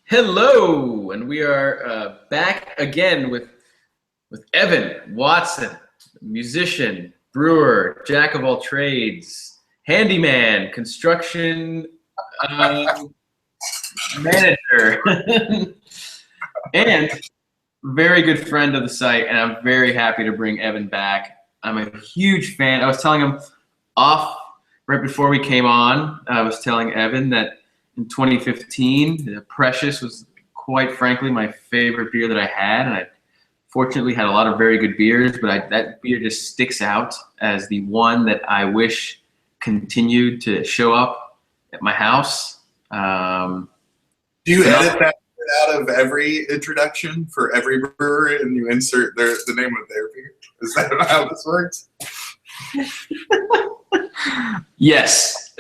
Hello, and we are back again with Evan Watson, musician, brewer, jack of all trades, handyman, construction manager, and very good friend of the site. And I'm very happy to bring Evan back. I'm a huge fan. I was telling him off right before we came on. I was telling Evan that in 2015, Precious was quite frankly my favorite beer that I had, and I fortunately had a lot of very good beers, but that beer just sticks out as the one that I wish continued to show up at my house. Do you edit that out of every introduction for every brewer, and you insert the name of their beer? Is that how this works? Yes.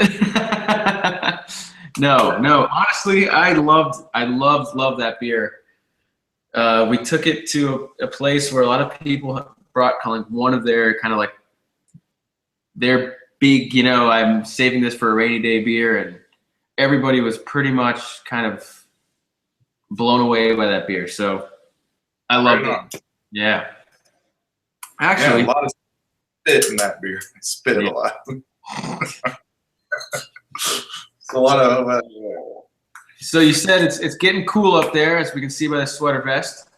No. Honestly, I loved that beer. We took it to a place where a lot of people brought kind of one of their kind of like their big, I'm saving this for a rainy day beer, and everybody was pretty much kind of blown away by that beer. So I loved it. Yeah. Actually, a lot of spit in that beer. I spit a lot. It's a lot of. So you said it's getting cool up there, as we can see by the sweater vest.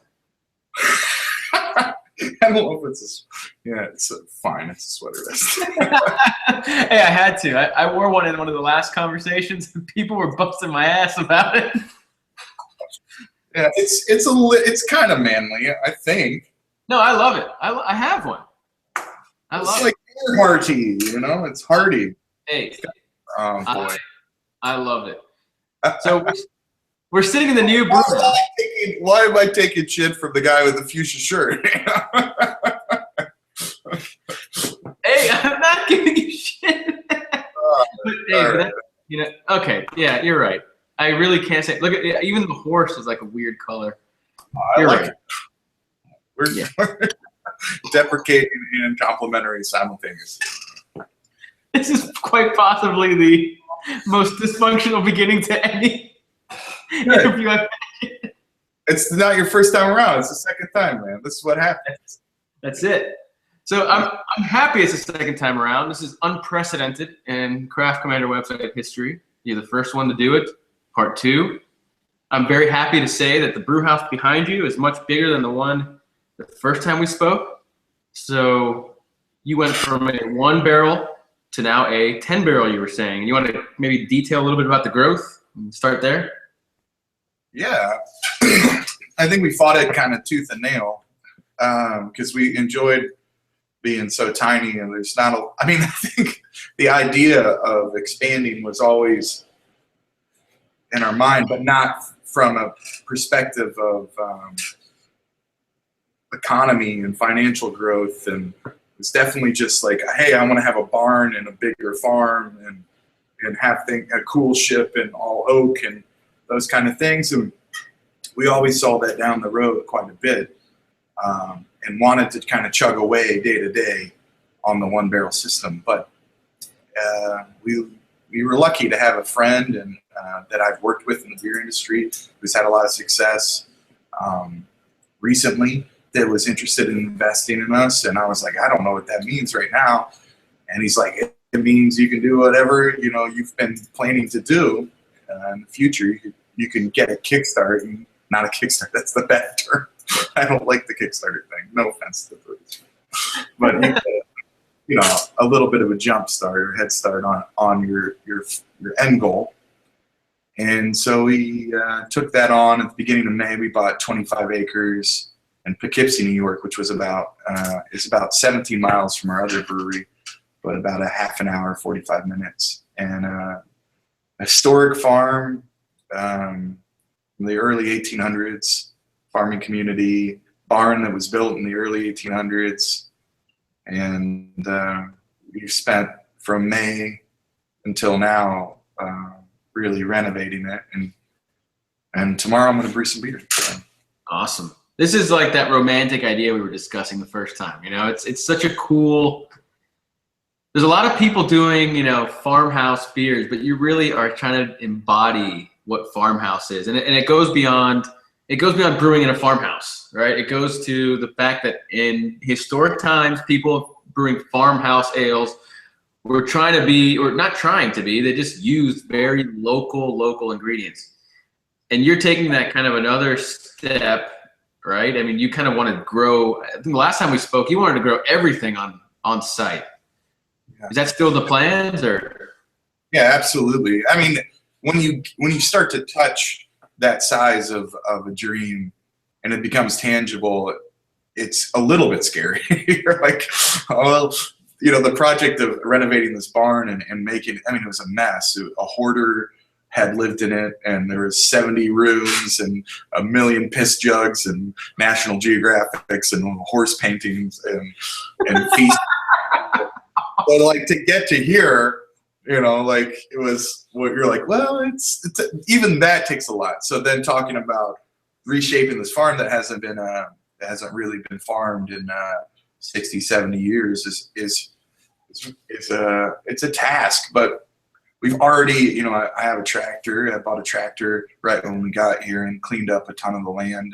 I don't know if it's it's fine. It's a sweater vest. Hey, I had to. I wore one in one of the last conversations, and people were busting my ass about it. Yeah, it's kind of manly, I think. No, I love it. I have one. It's like hearty, It's hearty. Hey, oh boy, I love it. So we're sitting in the new brew room. Why am I taking shit from the guy with the fuchsia shirt? Hey, I'm not giving you shit. Okay, yeah, you're right. I really can't say. Look at even the horse is like a weird color. I like it. We're deprecating and complimentary simultaneously. This is quite possibly the most dysfunctional beginning to any interview I've had. It's not your first time around. It's the second time, man. This is what happens. That's it. So I'm happy it's the second time around. This is unprecedented in Craft Commander website history. You're the first one to do it. Part 2. I'm very happy to say that the brew house behind you is much bigger than the one the first time we spoke. So you went from a 1 barrel to now a 10 barrel, you were saying. You want to maybe detail a little bit about the growth and start there? Yeah. I think we fought it kind of tooth and nail because we enjoyed being so tiny, and there's not I think the idea of expanding was always in our mind, but not from a perspective of economy and financial growth. And it's definitely just like, hey, I want to have a barn and a bigger farm and have a cool ship and all oak and those kind of things. And we always saw that down the road quite a bit and wanted to kind of chug away day to day on the 1 barrel system. But we were lucky to have a friend and that I've worked with in the beer industry who's had a lot of success recently that was interested in investing in us. And I was like, I don't know what that means right now. And he's like, it means you can do whatever you've been planning to do in the future. You can get a Kickstart, and not a Kickstart. That's the bad term. I don't like the Kickstarter thing. No offense to Bruce, but a little bit of a jump start or head start on your end goal. And so we took that on at the beginning of May. We bought 25 acres in Poughkeepsie, New York, which was about 17 miles from our other brewery, but about a half an hour, 45 minutes. And a historic farm in the early 1800s, farming community, barn that was built in the early 1800s. And we've spent from May until now really renovating it. And tomorrow I'm going to brew some beer. So. Awesome. This is like that romantic idea we were discussing the first time. It's such a cool. There's a lot of people doing farmhouse beers, but you really are trying to embody what farmhouse is, and it goes beyond brewing in a farmhouse, right? It goes to the fact that in historic times, people brewing farmhouse ales were trying to be, or not trying to be, they just used very local ingredients. And you're taking that kind of another step, right? I mean, you kind of want to grow. I think the last time we spoke, you wanted to grow everything on site. Yeah. Is that still the plans, or? Yeah, absolutely. I mean, when you start to touch that size of a dream and it becomes tangible, it's a little bit scary. You're like, oh, well, you know, the project of renovating this barn and making, I mean, it was a mess. A hoarder had lived in it, and there was 70 rooms and a million piss jugs and National Geographics and horse paintings and feast. But like, to get to here, you know, like, it was what you're like, well, it's even that takes a lot. So then talking about reshaping this farm that hasn't really been farmed in 60, 70 years it's a task. But we've already, you know, I have a tractor. I bought a tractor right when we got here and cleaned up a ton of the land.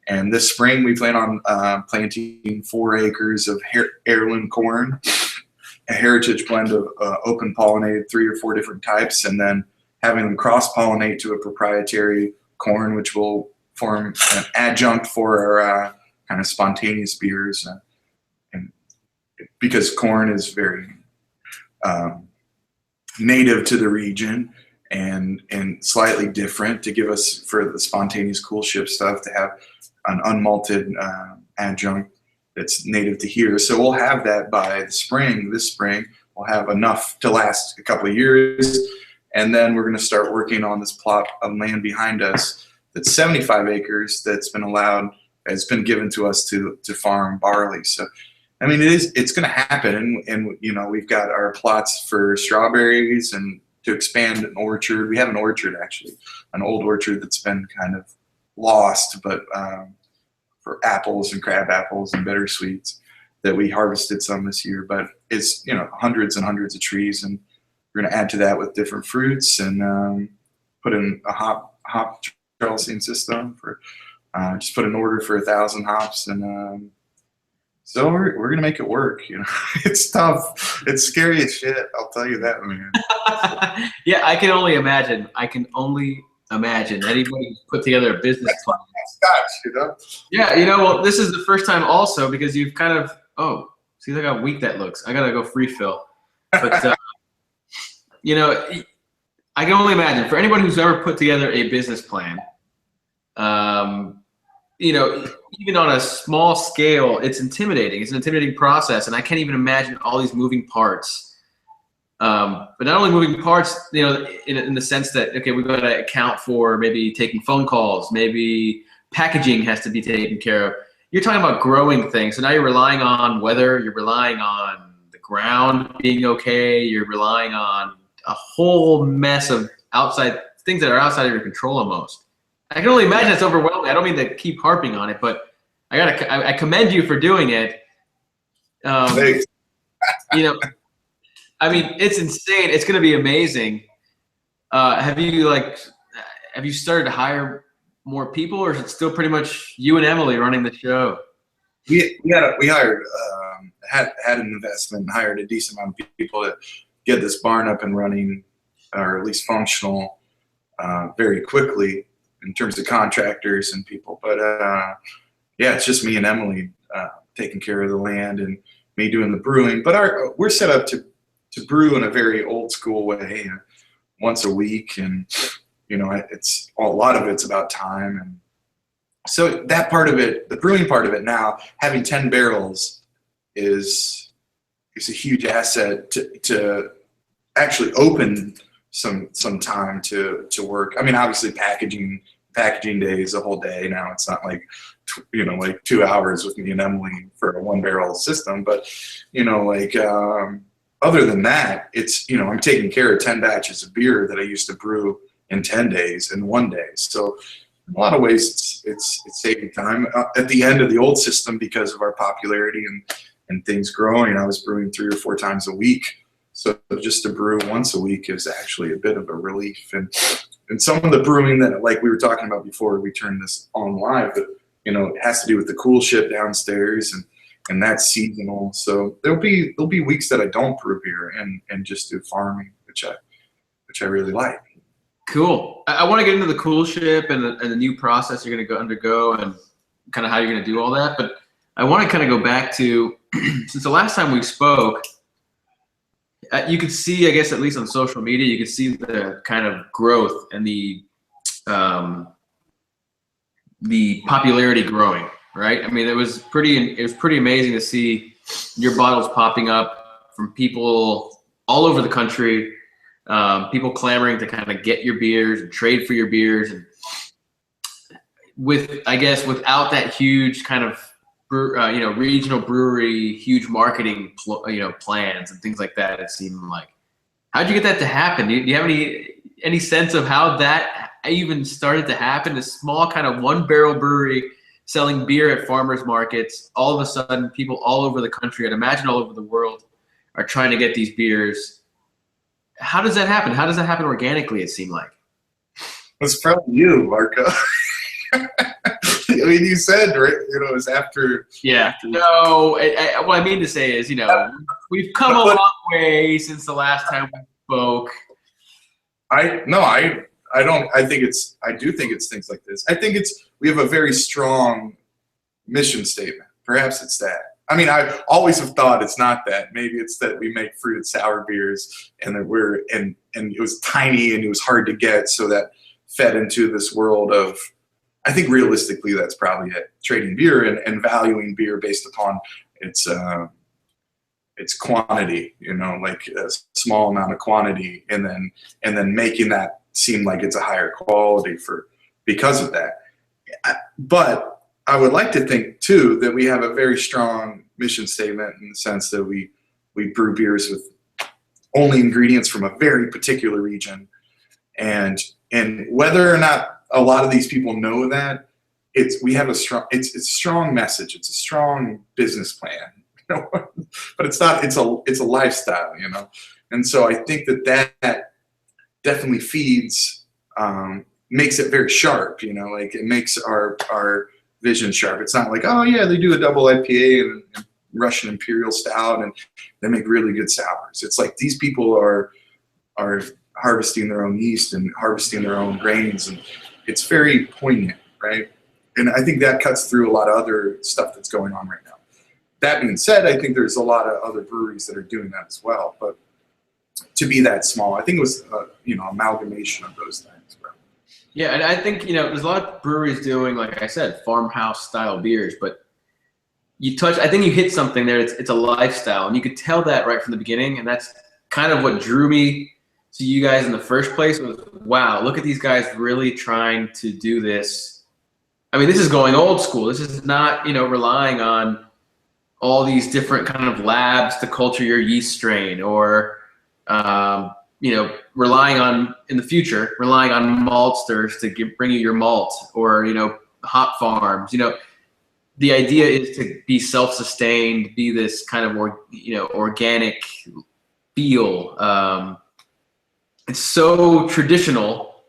And this spring we plan on planting 4 acres of heirloom corn, a heritage blend of open pollinated 3 or 4 different types, and then having them cross pollinate to a proprietary corn, which will form an adjunct for our kind of spontaneous beers. And because corn is very native to the region and slightly different, to give us, for the spontaneous cool ship stuff, to have an unmalted adjunct that's native to here. So we'll have that by the spring. This spring we'll have enough to last a couple of years, and then we're going to start working on this plot of land behind us that's 75 acres that's been given to us to farm barley. So I mean, it's going to happen, and you know, we've got our plots for strawberries and to expand an orchard. We have an orchard, actually, an old orchard that's been kind of lost, but for apples and crab apples and bittersweets that we harvested some this year. But it's, you know, hundreds and hundreds of trees, and we're going to add to that with different fruits and put in a hop trellising system for just put an order for 1,000 hops, and so we're going to make it work. You know, it's tough. It's scary as shit. I'll tell you that, man. Yeah, I can only imagine. Anybody who's put together a business plan. Scotch, you know? Yeah, you know, well, this is the first time also, because you've kind of, see look how weak that looks. I got to go free fill. But, you know, I can only imagine, for anyone who's ever put together a business plan, you know, even on a small scale, it's intimidating. It's an intimidating process, and I can't even imagine all these moving parts. But not only moving parts, you know, in the sense that, okay, we've got to account for maybe taking phone calls, maybe packaging has to be taken care of. You're talking about growing things, so now you're relying on weather, you're relying on the ground being okay, you're relying on a whole mess of outside things that are outside of your control almost. I can only imagine it's overwhelming. I don't mean to keep harping on it, but I commend you for doing it. Thanks. You know, I mean, it's insane. It's going to be amazing. Have you started to hire more people, or is it still pretty much you and Emily running the show? We hired had an investment and hired a decent amount of people to get this barn up and running, or at least functional, very quickly in terms of contractors and people. But yeah, it's just me and Emily taking care of the land and me doing the brewing. But we're set up to brew in a very old school way, once a week, and you know, it's a lot of it's about time. And so that part of it, the brewing part of it now, having 10 barrels is a huge asset to actually open some time to work. I mean, obviously packaging day is a whole day now. It's not like, you know, like 2 hours with me and Emily for a 1 barrel system, but you know, like other than that, it's, you know, I'm taking care of 10 batches of beer that I used to brew in 10 days in 1 day. So in a lot of ways, it's saving time. At the end of the old system, because of our popularity and things growing, I was brewing 3 or 4 times a week. So just to brew once a week is actually a bit of a relief. And and some of the brewing that, like we were talking about before we turned this on live, but you know, it has to do with the cool shit downstairs, and that's seasonal. So there'll be weeks that I don't brew beer and just do farming, which I really like. Cool. I want to get into the cool ship and the new process you're going to undergo and kind of how you're going to do all that. But I want to kind of go back to, since the last time we spoke, you could see, I guess, at least on social media, you could see the kind of growth and the popularity growing, right? I mean, it was pretty amazing to see your bottles popping up from people all over the country. People clamoring to kind of get your beers and trade for your beers, and I guess without that huge kind of regional brewery, huge marketing plans and things like that. It seemed like. How'd you get that to happen? Do you have any sense of how that even started to happen? A small kind of 1-barrel brewery selling beer at farmers markets. All of a sudden, people all over the country, I'd imagine all over the world, are trying to get these beers. How does that happen? How does that happen organically, it seemed like? It's probably you, Marco. I mean, you said, right, you know, it was after. Yeah. No, what I mean to say is, you know, we've come a long way since the last time we spoke. I do think it's things like this. I think we have a very strong mission statement. Perhaps it's that. I mean, I always have thought it's not that. Maybe it's that we make fruited sour beers, and that and it was tiny and it was hard to get, so that fed into this world of, I think realistically that's probably it, trading beer and valuing beer based upon its quantity, you know, like a small amount of quantity, and then making that seem like it's a higher quality because of that. But I would like to think too that we have a very strong mission statement in the sense that we brew beers with only ingredients from a very particular region, and whether or not a lot of these people know that, it's a strong message, it's a strong business plan, you know? But it's not. It's a lifestyle, you know. And so I think that definitely feeds, makes it very sharp, you know. Like it makes our vision sharp. It's not like, oh yeah, they do a double IPA and Russian Imperial Stout and they make really good sours. It's like these people are harvesting their own yeast and harvesting their own grains, and it's very poignant, right? And I think that cuts through a lot of other stuff that's going on right now. That being said, I think there's a lot of other breweries that are doing that as well. But to be that small, I think it was amalgamation of those things. Right? Yeah, and I think, you know, there's a lot of breweries doing, like I said, farmhouse style beers, but I think you hit something there. It's a lifestyle, and you could tell that right from the beginning, and that's kind of what drew me to you guys in the first place. Was, wow, look at these guys really trying to do this. I mean, this is going old school. This is not, you know, relying on all these different kind of labs to culture your yeast strain, or you know, relying on, in the future, relying on maltsters to bring you your malt, or, you know, hop farms. You know, the idea is to be self-sustained, be this kind of organic feel. It's so traditional,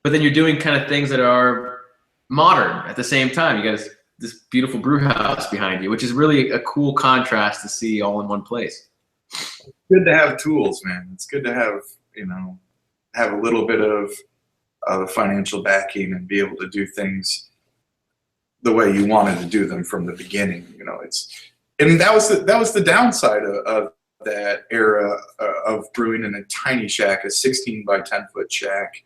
but then you're doing kind of things that are modern at the same time. You got this beautiful brew house behind you, which is really a cool contrast to see all in one place. It's good to have tools, man. It's good to have, you know, have a little bit of financial backing and be able to do things the way you wanted to do them from the beginning. You know, that was the downside of that era of brewing in a tiny shack, a 16 by 10 foot shack,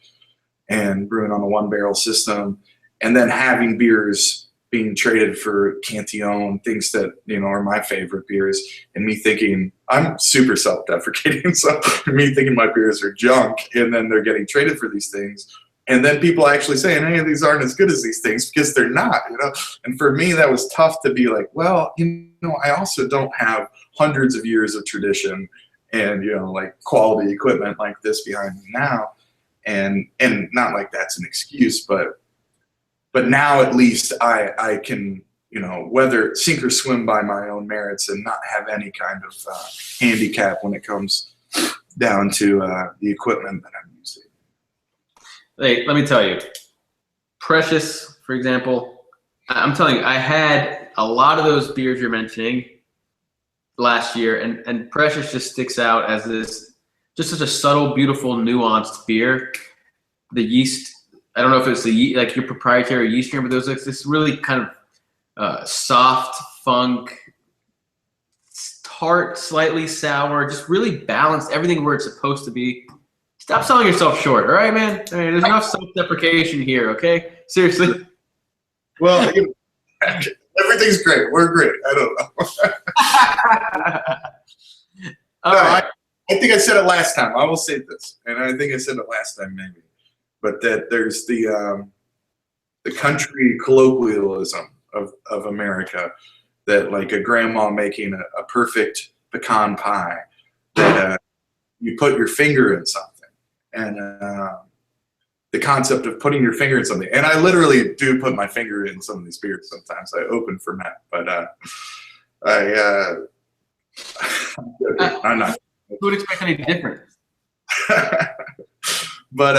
and brewing on a 1-barrel system, and then having beers being traded for Cantillon, things that, you know, are my favorite beers, and me thinking, I'm super self-deprecating, so me thinking my beers are junk, and then they're getting traded for these things, and then people actually saying, hey, these aren't as good as these things, because they're not, you know. And for me, that was tough to be like, well, you know, I also don't have hundreds of years of tradition and, you know, like quality equipment like this behind me now, and not like that's an excuse, but now at least I can, you know, whether sink or swim by my own merits and not have any kind of handicap when it comes down to the equipment that I'm using. Hey, let me tell you, Precious, for example, I'm telling you, I had a lot of those beers you're mentioning last year, and Precious just sticks out as this, just such a subtle, beautiful, nuanced beer. The yeast, I don't know if it's like your proprietary yeast strain, but there's like this really kind of soft funk, tart, slightly sour, just really balanced, everything where it's supposed to be. Stop selling yourself short, all right, man? I mean, there's enough self-deprecation here, okay? Seriously. Well, everything's great. We're great. I don't know. All right. I think I said it last time. I will say this, and I think I said it last time maybe, but that there's the country colloquialism of America, that like a grandma making a perfect pecan pie, that you put your finger in something. And the concept of putting your finger in something, and I literally do put my finger in some of these beers sometimes. I open for Matt, but I'm not. Who would expect any different? But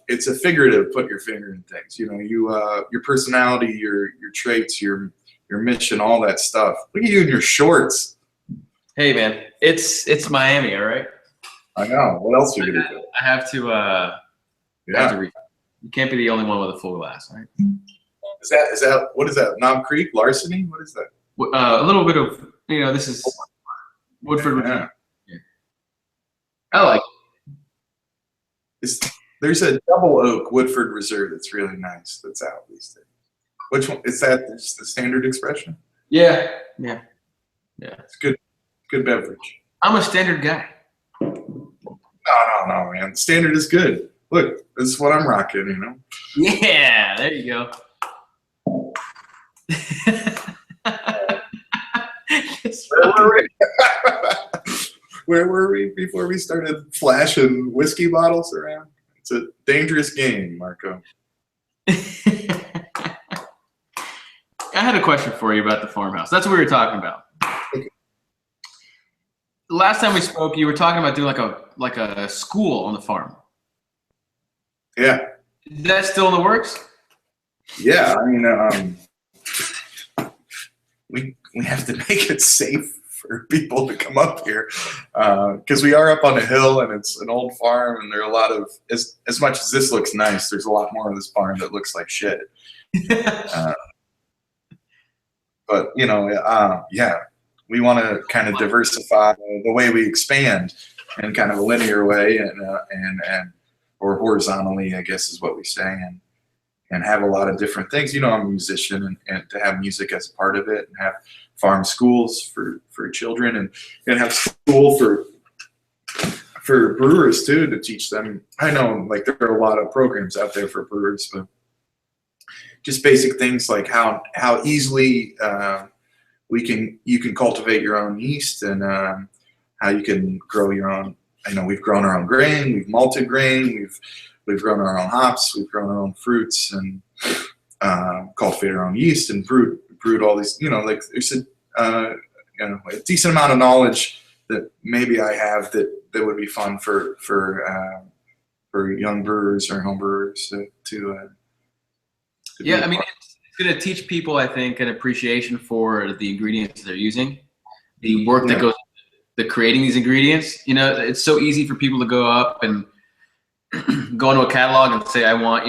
it's a figurative put your finger in things. Your personality, your traits, your mission, all that stuff. Look at you in your shorts. Hey man, it's Miami, all right? I know. What else are you gonna do? I have to. You can't be the only one with a full glass, right? Is that what is that? Knob Creek larceny? What is that? A little bit of this is Woodford. Yeah. I like There's a double oak Woodford Reserve that's really nice. That's out these days. Which one is that? Just the standard expression? Yeah. It's good beverage. I'm a standard guy. No, man. Standard is good. Look, this is what I'm rocking, Yeah, there you go. Where were we before we started flashing whiskey bottles around? It's a dangerous game, Marco. I had a question for you about the farmhouse. That's what we were talking about. Okay. Last time we spoke, you were talking about doing like a school on the farm. Yeah. Is that still in the works? Yeah, I mean, we have to make it safe for people to come up here, because we are up on a hill and it's an old farm, and there are a lot of, as much as this looks nice, there's a lot more of this farm that looks like shit. But yeah, we want to kind of diversify the way we expand in kind of a linear way, and or horizontally, I guess is what we say, and have a lot of different things. I'm a musician, and to have music as a part of it, and have farm schools for children, and have school for brewers too, to teach them. I know, like, there are a lot of programs out there for brewers, but just basic things like how easily you can cultivate your own yeast, and how you can grow your own. I know we've grown our own grain, we've malted grain, we've grown our own hops, we've grown our own fruits, and cultivated our own yeast, and brewed all these. Like there's a decent amount of knowledge that maybe I have that would be fun for young brewers or home brewers to yeah, I mean, it's going to teach people, I think, an appreciation for the ingredients they're using, the work that goes into creating these ingredients. It's so easy for people to go up and go into a catalog and say, I want,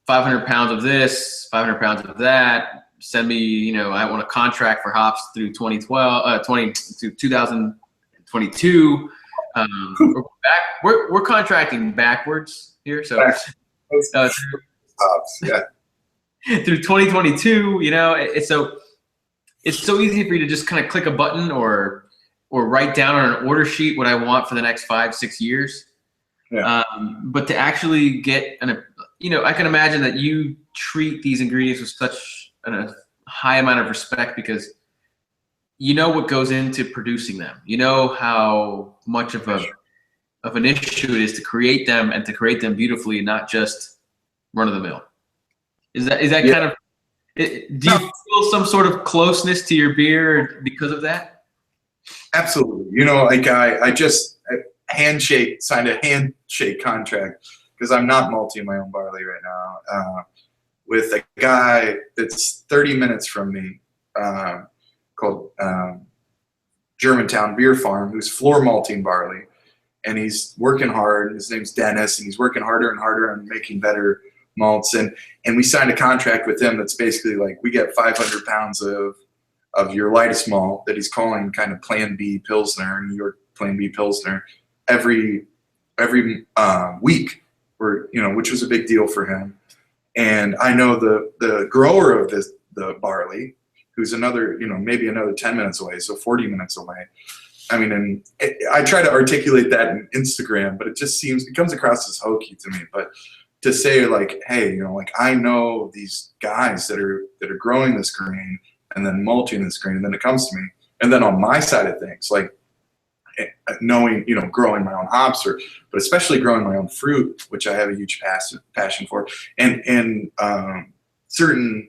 500 pounds of this, 500 pounds of that. Send me, I want a contract for hops through 2022. We're contracting backwards here, so hops, yeah. Through 2022, it's so easy for you to just kind of click a button or write down on an order sheet what I want for the next 5-6 years. Yeah. But to actually get I can imagine that you treat these ingredients with such a high amount of respect, because what goes into producing them. How much of an issue it is to create them, and to create them beautifully, and not just run of the mill. Is that Yeah. kind of? Do you feel some sort of closeness to your beer because of that? Absolutely. Like I just signed a handshake contract because I'm not malting my own barley right now, with a guy that's 30 minutes from me, called Germantown Beer Farm, who's floor malting barley, and he's working hard. His name's Dennis, and he's working harder and harder on making better malts. And we signed a contract with him that's basically like we get 500 pounds of your lightest malt that he's calling kind of Plan B Pilsner, New York Plan B Pilsner, every week, or which was a big deal for him. And I know the grower of the barley, who's another, maybe another 10 minutes away, so 40 minutes away. I mean, and I try to articulate that in Instagram, but it comes across as hokey to me. But to say like, hey, like I know these guys that are growing this grain and then malting this grain, and then it comes to me, and then on my side of things, like knowing, growing my own hops, but especially growing my own fruit, which I have a huge passion for, and certain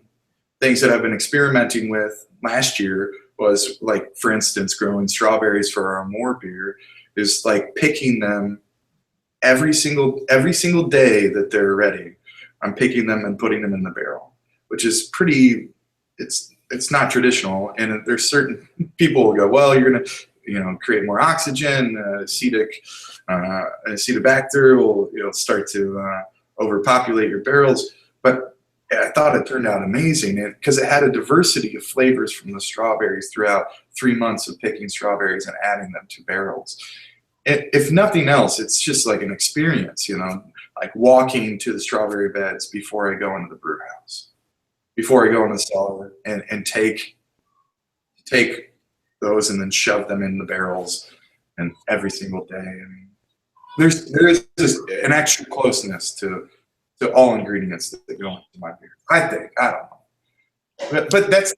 things that I've been experimenting with last year was like, for instance, growing strawberries for our more beer is like picking them every single day that they're ready. I'm picking them and putting them in the barrel, which is pretty, it's not traditional. And there's certain people will go, well, you're going to, create more oxygen, acetobacter will start to overpopulate your barrels. But I thought it turned out amazing because it had a diversity of flavors from the strawberries throughout 3 months of picking strawberries and adding them to barrels. If nothing else, it's just like an experience, like walking to the strawberry beds before I go into the brew house, before I go into the cellar and take those and then shove them in the barrels, and every single day. I mean, there is just an extra closeness to all ingredients that go into my beer. I think. I don't know. But that's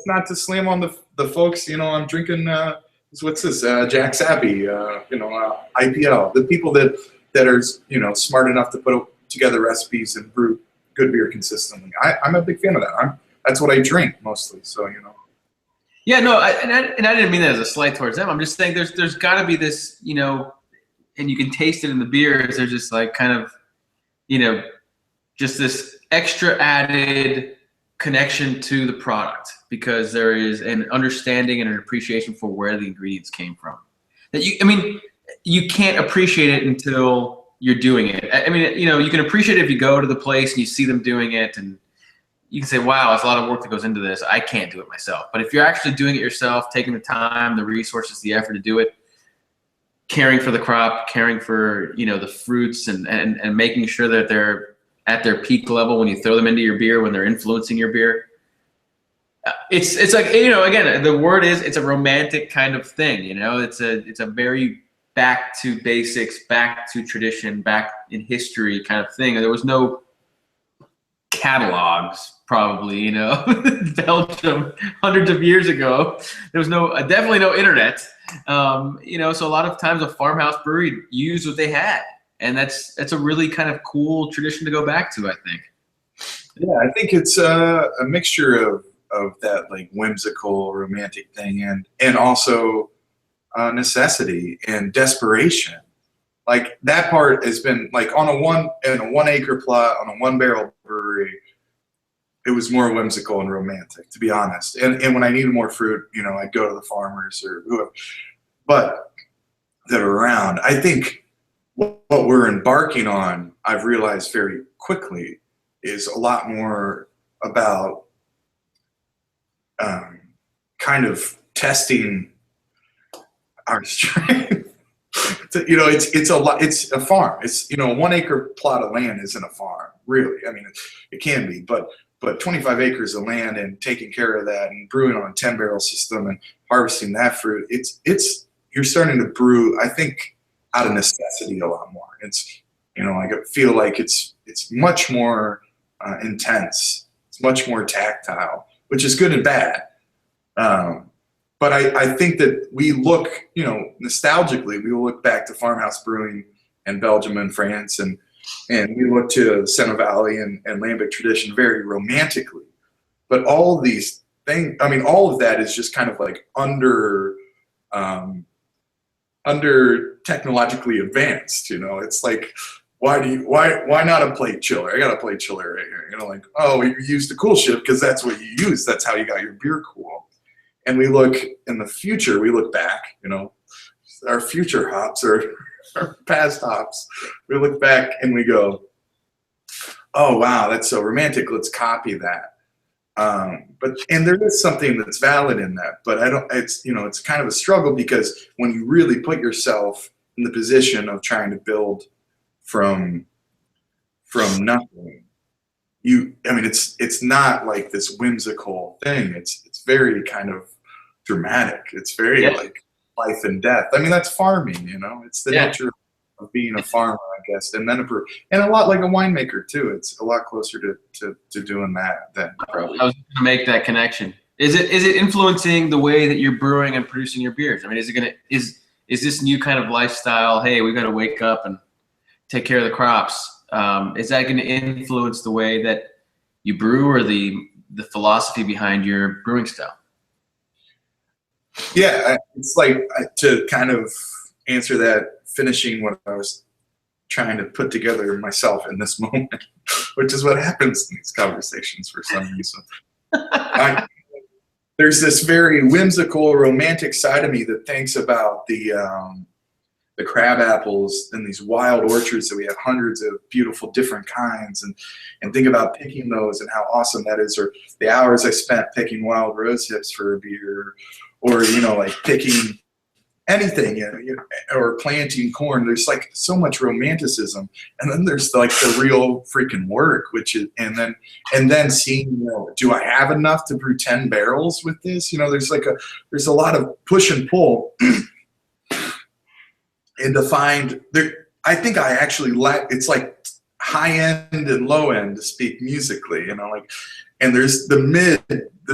not to slam on the folks. I'm drinking. What's this? Jack Sappy. IPL. The people that are smart enough to put together recipes and brew good beer consistently. I'm a big fan of that. That's what I drink mostly. So Yeah, no, and I didn't mean that as a slight towards them. I'm just saying there's got to be this, and you can taste it in the beers. There's just like kind of, just this extra added connection to the product because there is an understanding and an appreciation for where the ingredients came from. That you can't appreciate it until you're doing it. I mean, you can appreciate it if you go to the place and you see them doing it, and you can say, wow, it's a lot of work that goes into this. I can't do it myself. But if you're actually doing it yourself, taking the time, the resources, the effort to do it, caring for the crop, caring for, the fruits and making sure that they're at their peak level when you throw them into your beer, when they're influencing your beer. It's like, again, the word is, it's a romantic kind of thing, it's a very back to basics, back to tradition, back in history kind of thing. There was no catalogs probably, Belgium hundreds of years ago. There was definitely no internet. So a lot of times a farmhouse brewery used what they had. And that's a really kind of cool tradition to go back to, I think. Yeah, I think it's a mixture of that like whimsical, romantic thing and also necessity and desperation. Like that part has been like in a 1 acre plot on a 1 barrel brewery. It was more whimsical and romantic, to be honest. And when I needed more fruit, I'd go to the farmers or whoever, but that are around. I think what we're embarking on, I've realized very quickly, is a lot more about kind of testing our strength. It's a lot. It's a farm. It's 1 acre plot of land isn't a farm, really. I mean, it can be, but 25 acres of land and taking care of that and brewing on a 10 barrel system and harvesting that fruit, you're starting to brew, I think, out of necessity a lot more. It's, I feel like it's much more intense. It's much more tactile, which is good and bad. But I think that we look, nostalgically, we will look back to farmhouse brewing in Belgium and France, and we look to Centre Valley and Lambic tradition very romantically. But all of these things, all of that is just kind of like under technologically advanced. It's like why not a plate chiller? I got a plate chiller right here. You know, like, oh, you used the cool ship because that's what you use. That's how you got your beer cool. And we look in the future, we look back, you know, our future hops or our past hops. We look back and we go, oh, wow, that's so romantic. Let's copy that. And there is something that's valid in that, but it's, you know, it's kind of a struggle because when you really put yourself in the position of trying to build from nothing, I mean, it's not like this whimsical thing. It's very kind of dramatic. It's very like life and death. I mean, that's farming, you know, it's the nature of being a farmer, I guess. And then and a lot like a winemaker too. It's a lot closer to doing that than probably. I was going to make that connection. Is it influencing the way that you're brewing and producing your beers? I mean, is this new kind of lifestyle? Hey, we've got to wake up and take care of the crops. Is that going to influence the way that you brew or the philosophy behind your brewing style? Yeah, it's like to kind of answer that, finishing what I was trying to put together myself in this moment, which is what happens in these conversations for some reason. There's this very whimsical, romantic side of me that thinks about the crab apples in these wild orchards that we have hundreds of beautiful different kinds, and think about picking those and how awesome that is, or the hours I spent picking wild rose hips for a beer, or you know, like picking anything, you know, or planting corn. There's like so much romanticism, and then there's like the real freaking work, which is, and then seeing, you know, do I have enough to brew 10 barrels with this? You know, there's a lot of push and pull, and to find there. I think I actually it's like high end and low end to speak musically, you know, like, and there's the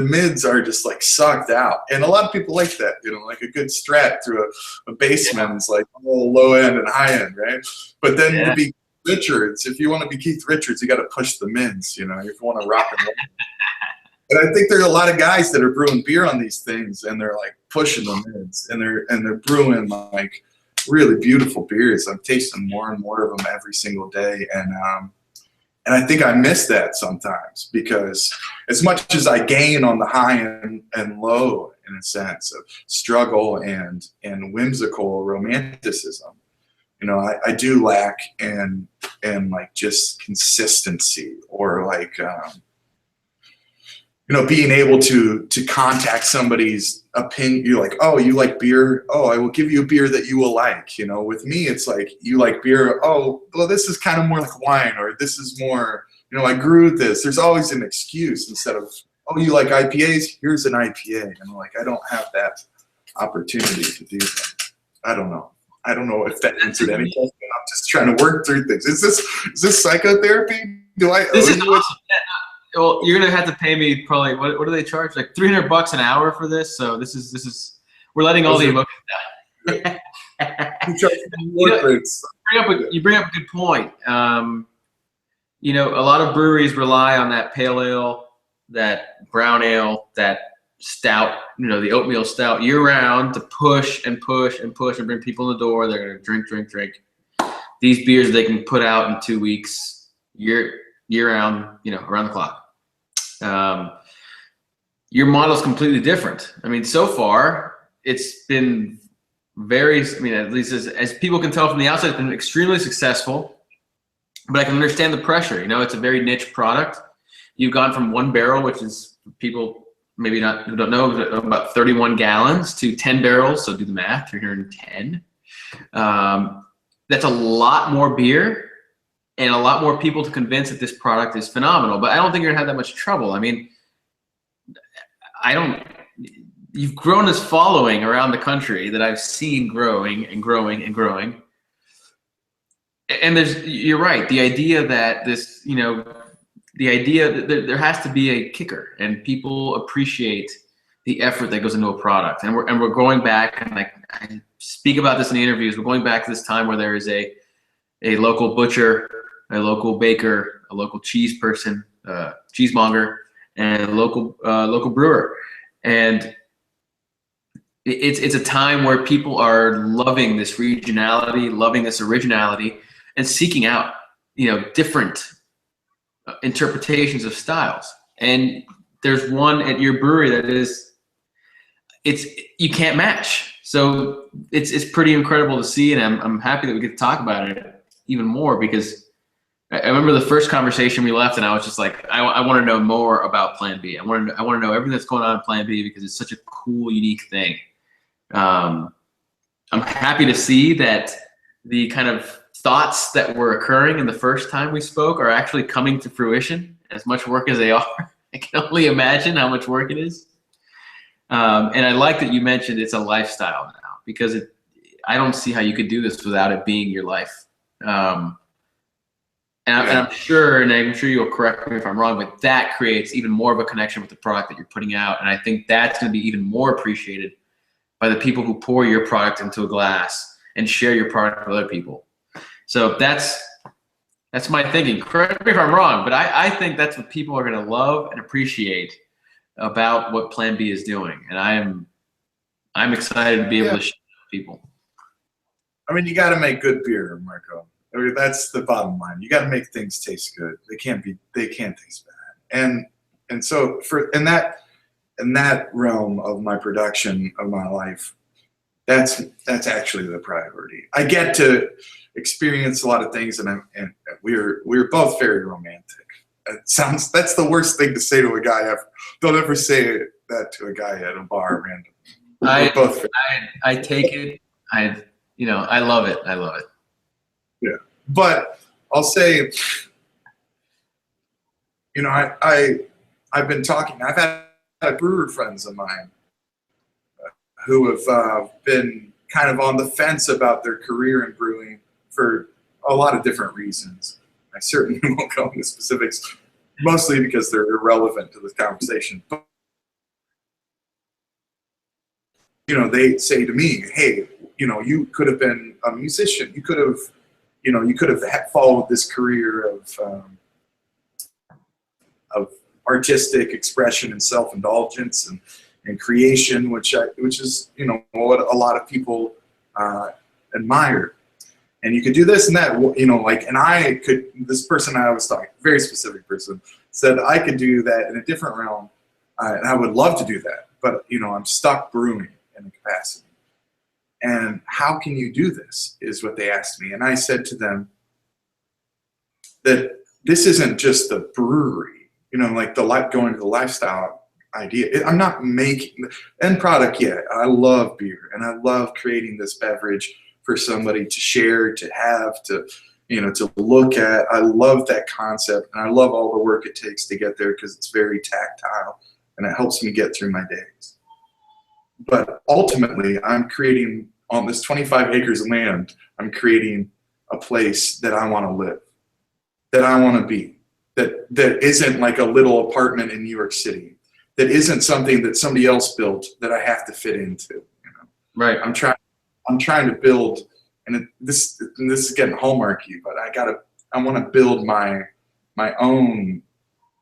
mids are just like sucked out, and a lot of people like that, you know, like a good strat through a baseman is like low end and high end, right? But then to be Richards, if you want to be Keith Richards, you got to push the mids, you know, if you want to rock and roll. And I think there's a lot of guys that are brewing beer on these things, and they're like pushing the mids, and they're brewing like really beautiful beers. I'm tasting more and more of them every single day, and I think I miss that sometimes, because as much as I gain on the high and low, in a sense of struggle and whimsical romanticism, you know, I do lack in like just consistency, or like, you know, being able to contact somebody's opinion. You're like, oh, you like beer? Oh, I will give you a beer that you will like. You know, with me, it's like, you like beer? Oh, well, this is kind of more like wine, or this is more, you know, I grew this. There's always an excuse instead of, oh, you like IPAs? Here's an IPA. And I'm like, I don't have that opportunity to do that. I don't know. I don't know if that answered any question. I'm just trying to work through things. Is this psychotherapy? Do I owe you? Well, you're gonna have to pay me probably. What do they charge? Like $300 an hour for this. So this is we're letting all the emotions down. You bring up a good point. You know, a lot of breweries rely on that pale ale, that brown ale, that stout. You know, the oatmeal stout year round to push and push and push and bring people in the door. They're gonna drink. These beers they can put out in 2 weeks, year round. You know, around the clock. Your model is completely different. I mean, so far it's been at least as people can tell from the outside, it's been extremely successful, but I can understand the pressure. You know, it's a very niche product. You've gone from 1 barrel, which is, people maybe not who don't know, about 31 gallons, to 10 barrels. So do the math, 310. That's a lot more beer, and a lot more people to convince that this product is phenomenal. But I don't think you're gonna have that much trouble. I mean, you've grown this following around the country that I've seen growing and growing and growing. And you're right, the idea that there has to be a kicker, and people appreciate the effort that goes into a product. And we're going back, and I speak about this in the interviews, we're going back to this time where there is a local butcher, a local baker, a local cheese person, cheesemonger, and a local brewer. And it's a time where people are loving this regionality, loving this originality, and seeking out, different interpretations of styles. And there's one at your brewery that you can't match. So it's pretty incredible to see, and I'm happy that we get to talk about it even more, because I remember the first conversation we left, and I was just like, I want to know more about Plan B. I want to know everything that's going on in Plan B, because it's such a cool, unique thing. I'm happy to see that the kind of thoughts that were occurring in the first time we spoke are actually coming to fruition. As much work as they are, I can only imagine how much work it is. And I like that you mentioned it's a lifestyle now, because I don't see how you could do this without it being your life. And I'm sure you'll correct me if I'm wrong, but that creates even more of a connection with the product that you're putting out. And I think that's going to be even more appreciated by the people who pour your product into a glass and share your product with other people. So that's my thinking. Correct me if I'm wrong, but I think that's what people are going to love and appreciate about what Plan B is doing. And I'm excited to be able to share with people. I mean, you got to make good beer, Marco. I mean, that's the bottom line. You got to make things taste good. They can't taste bad. And so in that realm of my production of my life, that's actually the priority. I get to experience a lot of things, and we're both very romantic. That's the worst thing to say to a guy ever. Don't ever say that to a guy at a bar randomly. I take it. I love it. I love it. Yeah, but I'll say, I've been talking. I've had brewer friends of mine who have been kind of on the fence about their career in brewing for a lot of different reasons. I certainly won't go into specifics, mostly because they're irrelevant to this conversation. But, they say to me, hey, you could have been a musician. You could have followed this career of artistic expression and self-indulgence and creation, which is what a lot of people admire. And you could do this and that, and I could. This person I was talking, very specific person, said I could do that in a different realm, and I would love to do that, but I'm stuck brewing in a capacity. And how can you do this, is what they asked me. And I said to them that this isn't just the brewery, like going to the lifestyle idea. I'm not making the end product yet. I love beer, and I love creating this beverage for somebody to share, to have, to look at. I love that concept, and I love all the work it takes to get there, because it's very tactile, and it helps me get through my days. But ultimately, I'm creating, on this 25 acres of land, I'm creating a place that I want to live, that I want to be, that isn't like a little apartment in New York City, that isn't something that somebody else built that I have to fit into. Right. I'm trying to build, and this is getting hallmarky, but I want to build my own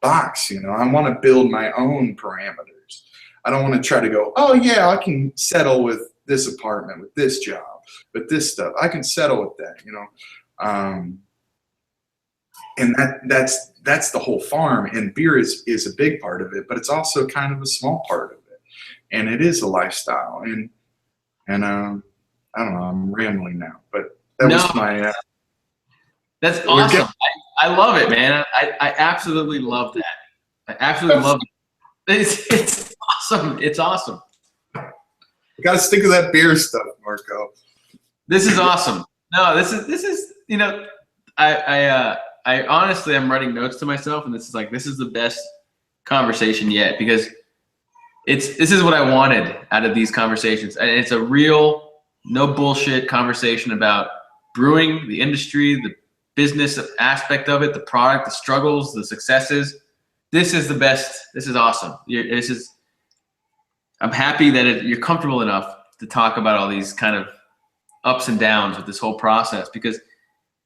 box. I want to build my own parameters. I don't want to try to go, oh yeah, I can settle with this apartment, with this job, with this stuff. I can settle with that, and that's the whole farm. And beer is a big part of it, but it's also kind of a small part of it, and it is a lifestyle. And I don't know, I'm rambling now, but was my. That's awesome. I love it, man. I absolutely love that. I absolutely love it. It's awesome. It's awesome. You got to stick to that beer stuff, Marco. This is awesome. No, this is I honestly, I'm writing notes to myself, and this is the best conversation yet, because this is what I wanted out of these conversations. And it's a real, no bullshit conversation about brewing, the industry, the business aspect of it, the product, the struggles, the successes. This is the best. This is awesome. I'm happy that you're comfortable enough to talk about all these kind of ups and downs with this whole process, because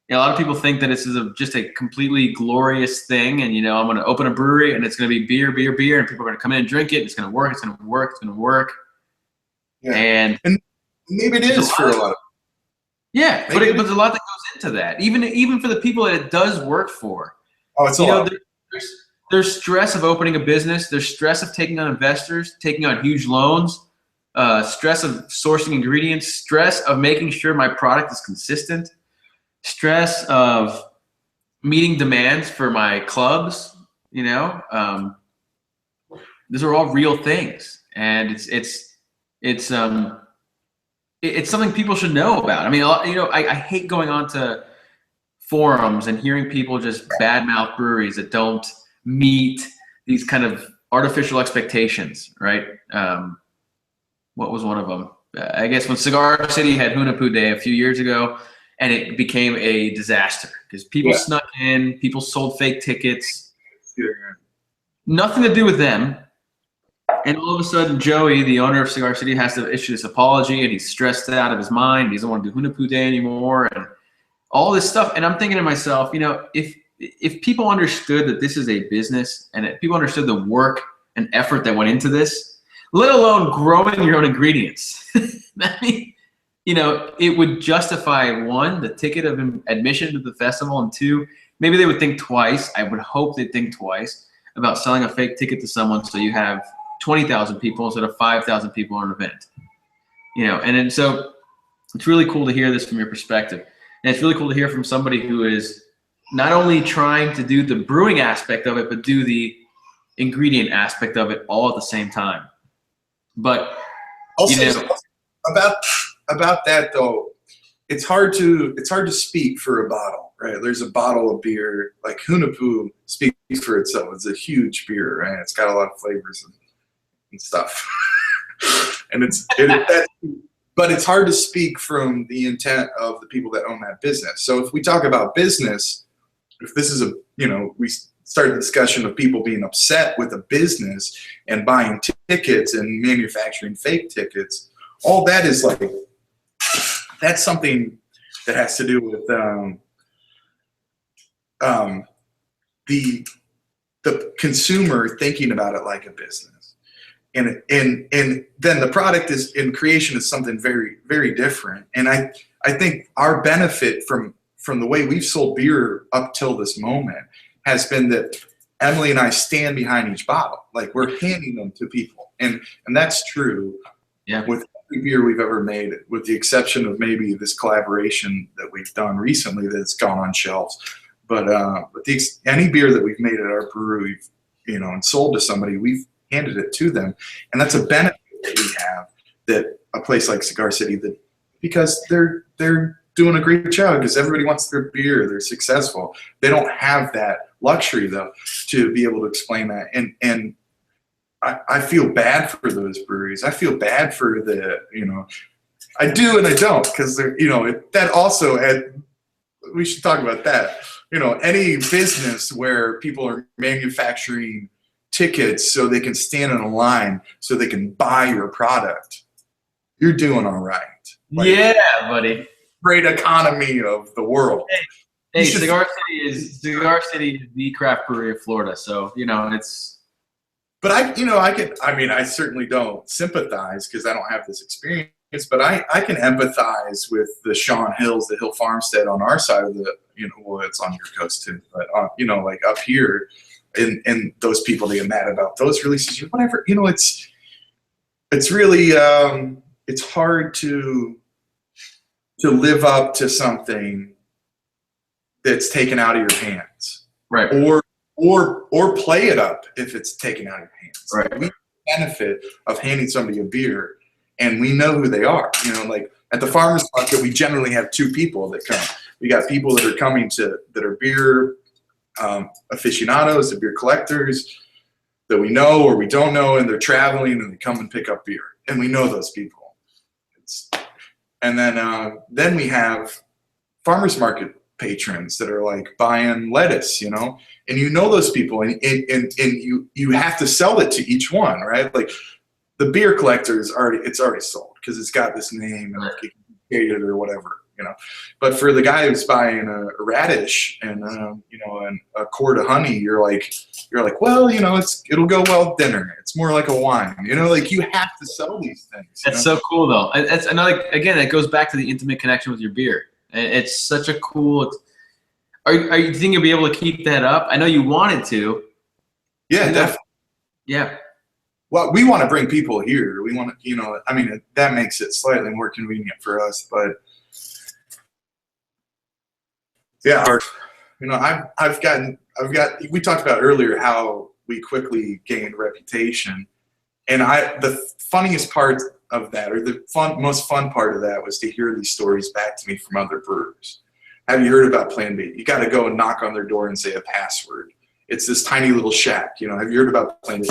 a lot of people think that this is just a completely glorious thing, and I'm going to open a brewery and it's going to be beer, beer, beer, and people are going to come in and drink it. And it's going to work. It's going to work. It's going to work. Yeah. And maybe it is for a lot of. Yeah, but there's a lot that goes into that. Even for the people that it does work for. Oh, it's a lot. There's stress of opening a business. There's stress of taking on investors, taking on huge loans, stress of sourcing ingredients, stress of making sure my product is consistent, stress of meeting demands for my clubs. These are all real things, and it's something people should know about. I mean, I hate going on to forums and hearing people just badmouth breweries that don't meet these kind of artificial expectations, right? What was one of them? I guess when Cigar City had Hunapoo Day a few years ago, and it became a disaster because people snuck in, people sold fake tickets, nothing to do with them. And all of a sudden, Joey, the owner of Cigar City, has to issue this apology, and he's stressed out of his mind. He doesn't want to do Hunapoo Day anymore, and all this stuff. And I'm thinking to myself, if people understood that this is a business, and if people understood the work and effort that went into this, let alone growing your own ingredients, I mean, it would justify, one, the ticket of admission to the festival, and two, maybe they would think twice. I would hope they'd think twice about selling a fake ticket to someone so you have 20,000 people instead of 5,000 people in an event. And so it's really cool to hear this from your perspective. And it's really cool to hear from somebody who is not only trying to do the brewing aspect of it, but do the ingredient aspect of it all at the same time. But also, about that though, it's hard to speak for a bottle, right? There's a bottle of beer, like Hunapoo speaks for itself. It's a huge beer, right? It's got a lot of flavors and stuff. And but it's hard to speak from the intent of the people that own that business. So if we talk about business, if this is we started the discussion of people being upset with a business and buying tickets and manufacturing fake tickets, all that is that's something that has to do with the consumer thinking about it like a business. And then the product in creation is something very, very different. And I think our benefit from the way we've sold beer up till this moment has been that Emily and I stand behind each bottle. Like, we're handing them to people. And that's true with every beer we've ever made, with the exception of maybe this collaboration that we've done recently that's gone on shelves. But any beer that we've made at our brewery, and sold to somebody, we've handed it to them. And that's a benefit that we have, that a place like Cigar City, because they're doing a great job, because everybody wants their beer, they're successful. They don't have that luxury though to be able to explain that. And I feel bad for those breweries. I feel bad for I do and I don't, because that also, we should talk about that. Any business where people are manufacturing tickets so they can stand in a line so they can buy your product, you're doing all right. Buddy. Great economy of the world. Hey, Cigar City is the craft brewery of Florida, so it's. But I certainly don't sympathize because I don't have this experience. But I can empathize with the Sean Hills, the Hill Farmstead on our side of the, it's on your coast too, but like up here. And those people that get mad about those releases, or whatever, it's really it's hard to live up to something that's taken out of your hands, right? Or play it up if it's taken out of your hands. Right. We benefit of handing somebody a beer, and we know who they are. Like at the farmers market, we generally have two people that come. We got people that are coming that are beer aficionados, the beer collectors that we know or we don't know, and they're traveling and they come and pick up beer, and we know those people. And then we have farmers market patrons that are like buying lettuce, and those people, and you have to sell it to each one, right? Like the beer collector it's already sold because it's got this name and it or whatever. But for the guy who's buying a radish and and a quart of honey, you're like, well, it'll go well with dinner. It's more like a wine, like you have to sell these things. That's so cool though. That's another, again, it goes back to the intimate connection with your beer. And it's such a cool. Are you think you'll be able to keep that up? I know you wanted to. Yeah, definitely. Yeah. Well, we want to bring people here. We want to, that makes it slightly more convenient for us, but yeah, we talked about earlier how we quickly gained reputation. And the funniest part of that, or the most fun part of that, was to hear these stories back to me from other brewers. Have you heard about Plan B? You got to go and knock on their door and say a password. It's this tiny little shack. Have you heard about Plan B?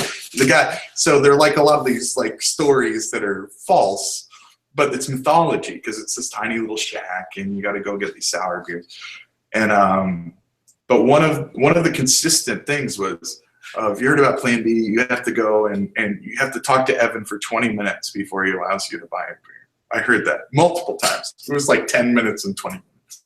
So they're like a lot of these like stories that are false, but it's mythology because it's this tiny little shack and you got to go get these sour beers. And but one of the consistent things was, if you heard about Plan B, you have to go and you have to talk to Evan for 20 minutes before he allows you to buy a beer. I heard that multiple times. It was like 10 minutes and 20 minutes.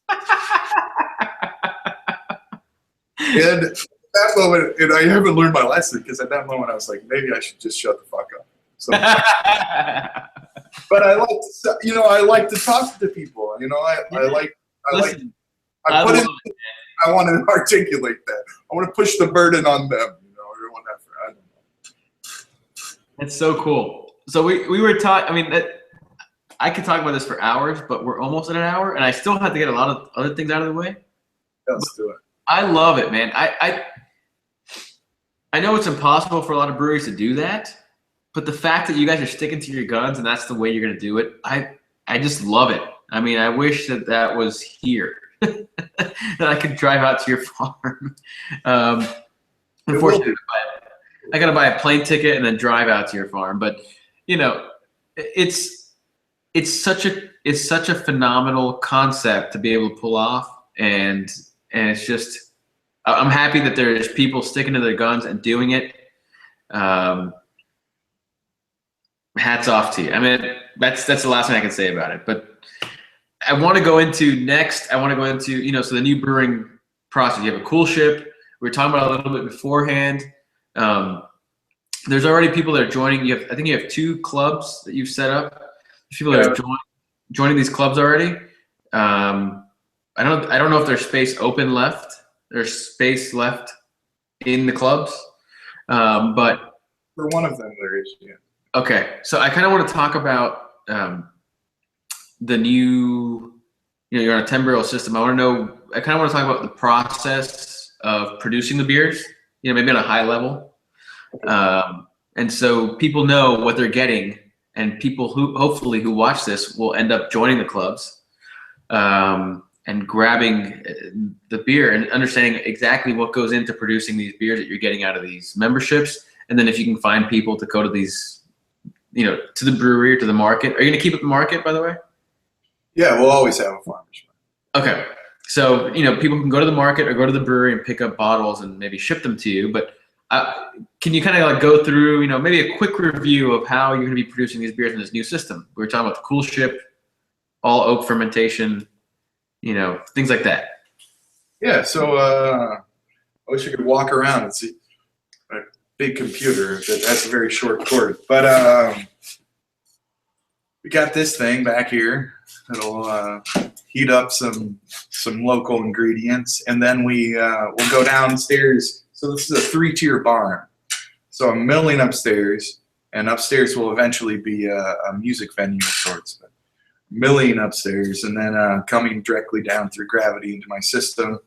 And at that moment, and I haven't learned my lesson, because at that moment I was like, maybe I should just shut the fuck up. So, but I like to talk to people. I want to articulate that. I want to push the burden on them, or whatever. I don't know. That's so cool. So we were taught. I could talk about this for hours, but we're almost at an hour, and I still have to get a lot of other things out of the way. Let's do it. I love it, man. I know it's impossible for a lot of breweries to do that, but the fact that you guys are sticking to your guns and that's the way you're going to do it, I just love it. I wish that was here, that I could drive out to your farm. Unfortunately, I got to buy a plane ticket and then drive out to your farm. But it's such a phenomenal concept to be able to pull off, and it's just, I'm happy that there's people sticking to their guns and doing it. Hats off to you. That's the last thing I can say about it. But I want to go into next. I want to go into, so the new brewing process. You have a cool ship. We were talking about it a little bit beforehand. There's already people that are joining. I think you have 2 clubs that you've set up. There's people that are joining these clubs already. I don't know if there's space open left. There's space left in the clubs, but for one of them there is. Yeah. Okay, so I kind of want to talk about the new, you're on a 10 barrel system. I kind of want to talk about the process of producing the beers, maybe on a high level. And so people know what they're getting, and people who hopefully who watch this will end up joining the clubs and grabbing the beer and understanding exactly what goes into producing these beers that you're getting out of these memberships. And then if you can find people to go to these, to the brewery or to the market. Are you going to keep it the market, by the way? Yeah, we'll always have a farmer's market. Okay. So, people can go to the market or go to the brewery and pick up bottles and maybe ship them to you. But can you kind of go through, maybe a quick review of how you're going to be producing these beers in this new system? We were talking about the cool ship, all oak fermentation, things like that. Yeah. So I wish I could walk around and see a big computer that's a very short cord. But we got this thing back here that'll heat up some local ingredients, and then we'll go downstairs. So this is a 3-tier barn. So I'm milling upstairs, and upstairs will eventually be a music venue of sorts. But milling upstairs, and then coming directly down through gravity into my system.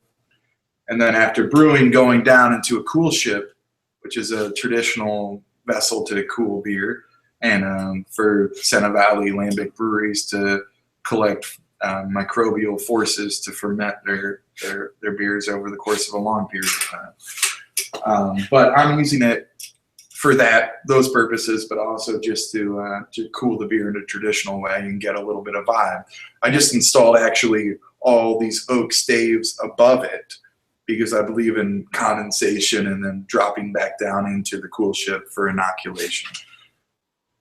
And then after brewing, going down into a cool ship, which is a traditional vessel to cool beer, and for Sena Valley lambic breweries to collect microbial forces to ferment their beers over the course of a long period of time. But I'm using it for those purposes, but also just to cool the beer in a traditional way and get a little bit of vibe. I just installed actually all these oak staves above it because I believe in condensation and then dropping back down into the cool ship for inoculation.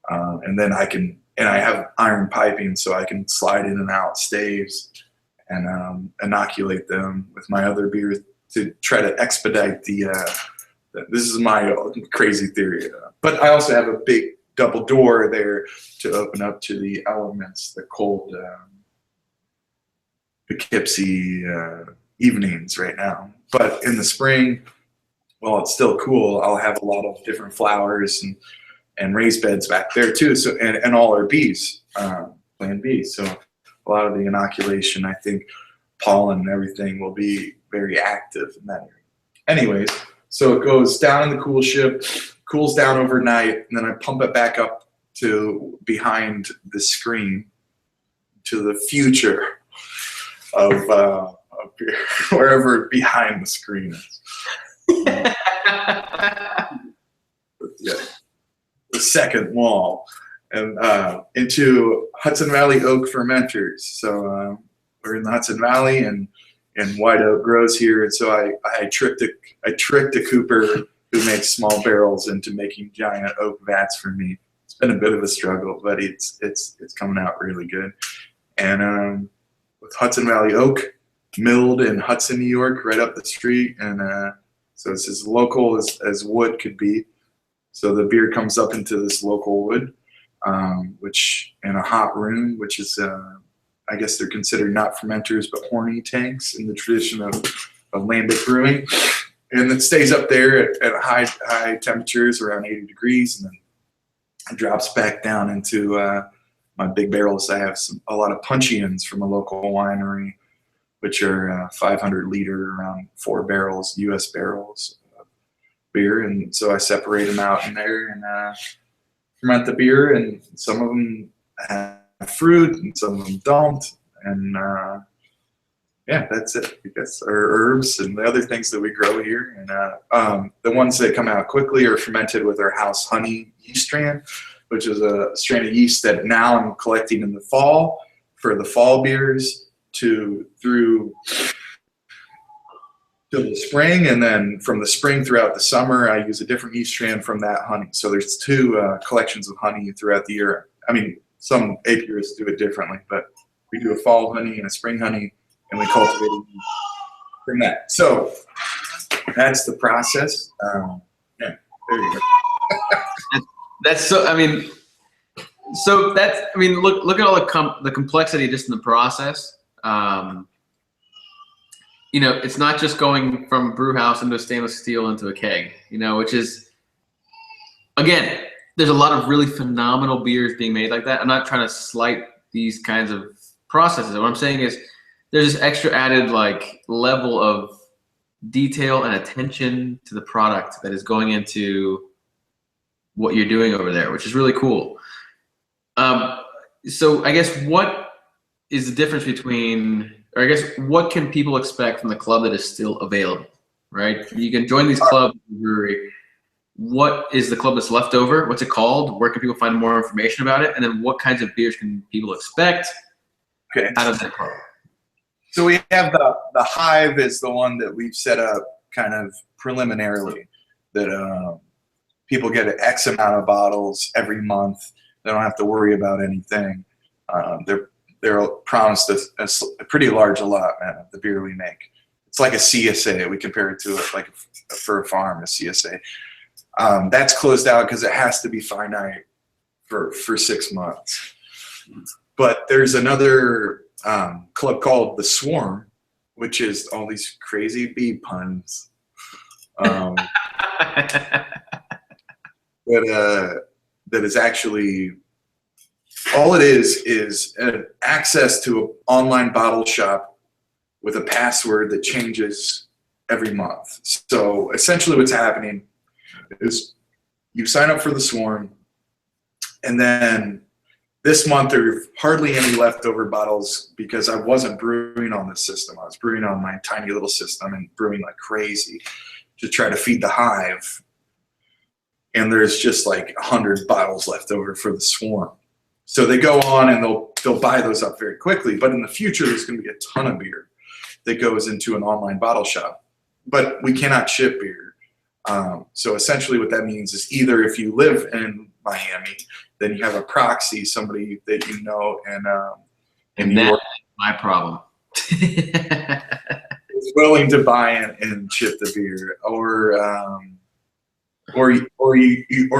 And then I can and I have iron piping, so I can slide in and out staves and inoculate them with my other beers to try to expedite the. This is my crazy theory, but I also have a big double door there to open up to the elements, the cold, Poughkeepsie evenings right now. But in the spring, well, it's still cool. I'll have a lot of different flowers and raised beds back there too. So and all our bees, plant bees. So a lot of the inoculation, I think, pollen and everything will be very active in that area. Anyways, so it goes down in the cool ship, cools down overnight, and then I pump it back up to behind the screen to the future of wherever behind the screen is. Yeah, the second wall, and into Hudson Valley oak fermenters. So we're in the Hudson Valley, and white oak grows here. And so I tricked a cooper who makes small barrels into making giant oak vats for me. It's been a bit of a struggle, but it's coming out really good. And with Hudson Valley oak, milled in Hudson, New York, right up the street, and so it's as local as wood could be. So the beer comes up into this local wood, which in a hot room, which is I guess they're considered not fermenters but horny tanks in the tradition of lambic brewing, and it stays up there at high temperatures, around 80 degrees, and then it drops back down into my big barrels. I have a lot of puncheons from a local winery, which are 500 liter, around 4 barrels, U.S. barrels of beer. And so I separate them out in there and ferment the beer. And some of them have fruit and some of them don't. And yeah, that's it. I guess our herbs and the other things that we grow here. And the ones that come out quickly are fermented with our house honey yeast strain, which is a strain of yeast that now I'm collecting in the fall for the fall beers through the spring, and then from the spring throughout the summer, I use a different yeast strain from that honey. So there's 2 collections of honey throughout the year. I mean, some apiarists do it differently, but we do a fall honey and a spring honey, and we cultivate it from that. So that's the process. Yeah, there you go. That's so. I mean, so that's. I mean, look at all the complexity just in the process. You know, it's not just going from brew house into a stainless steel into a keg. You know, which is, again, there's a lot of really phenomenal beers being made like that. I'm not trying to slight these kinds of processes. What I'm saying is, there's this extra added like level of detail and attention to the product that is going into what you're doing over there, which is really cool. So I guess what is the difference between, or I guess what can people expect from the club that is still available, right? You can join these clubs, brewery. What is the club that's left over? What's it called? Where can people find more information about it? And then what kinds of beers can people expect out of that club? So we have the Hive is the one that we've set up kind of preliminarily, that people get an X amount of bottles every month. They don't have to worry about anything. They're promised a pretty large allotment of the beer we make. It's like a CSA. We compare it to it like for a farm, a CSA. That's closed out because it has to be finite for 6 months. But there's another club called the Swarm, which is all these crazy bee puns. That is actually, all it is an access to an online bottle shop with a password that changes every month. So essentially what's happening is you sign up for the Swarm, and then this month there are hardly any leftover bottles because I wasn't brewing on this system. I was brewing on my tiny little system and brewing like crazy to try to feed the Hive. And there's just like 100 bottles left over for the Swarm. So they go on and they'll buy those up very quickly. But in the future, there's going to be a ton of beer that goes into an online bottle shop. But we cannot ship beer. So essentially what that means is either if you live in Miami. Then you have a proxy, somebody that you know, in New that's York my problem. is willing to buy and ship the beer, or